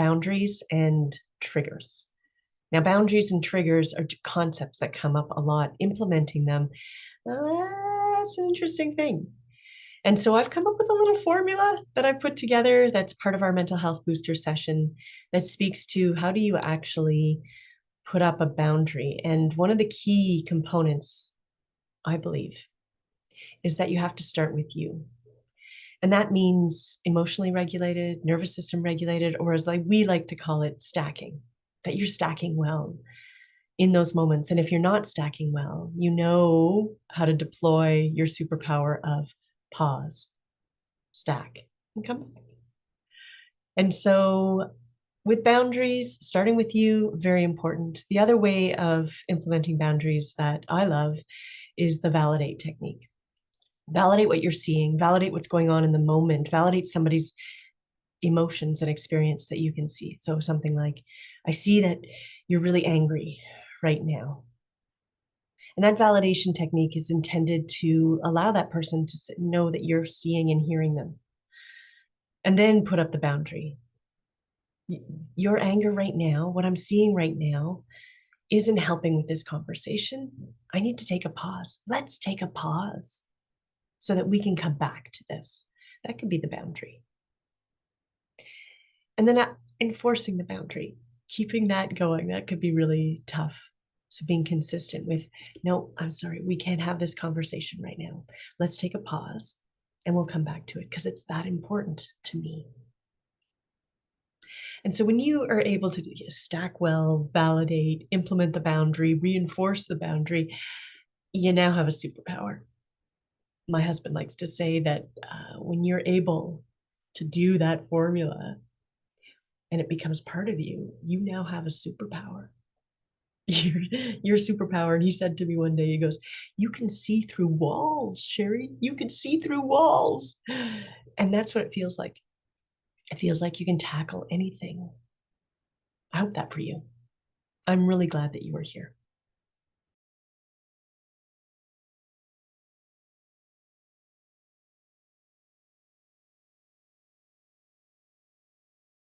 boundaries and triggers. Now, boundaries and triggers are concepts that come up a lot. Implementing them, that's an interesting thing. And so I've come up with a little formula that I put together that's part of our mental health booster session that speaks to how do you actually put up a boundary. And one of the key components, I believe, is that you have to start with you. And that means emotionally regulated, nervous system regulated, or as we like to call it, stacking, that you're stacking well in those moments. And if you're not stacking well, you know how to deploy your superpower of pause, stack, and come back. And so with boundaries, starting with you, very important. The other way of implementing boundaries that I love is the validate technique. Validate what you're seeing, validate what's going on in the moment, validate somebody's emotions and experience that you can see. So something like, I see that you're really angry right now. And that validation technique is intended to allow that person to know that you're seeing and hearing them. And then put up the boundary. Your anger right now, what I'm seeing right now, isn't helping with this conversation. I need to take a pause. Let's take a pause so that we can come back to this. That could be the boundary. And then enforcing the boundary, keeping that going, that could be really tough. So being consistent with, no, I'm sorry, we can't have this conversation right now. Let's take a pause and we'll come back to it because it's that important to me. And so when you are able to stack well, validate, implement the boundary, reinforce the boundary, you now have a superpower. My husband likes to say that when you're able to do that formula and it becomes part of you, you now have a superpower. Your superpower. And he said to me one day, he goes, you can see through walls, Sherry. You can see through walls. And that's what it feels like. It feels like you can tackle anything. I hope that for you. I'm really glad that you were here.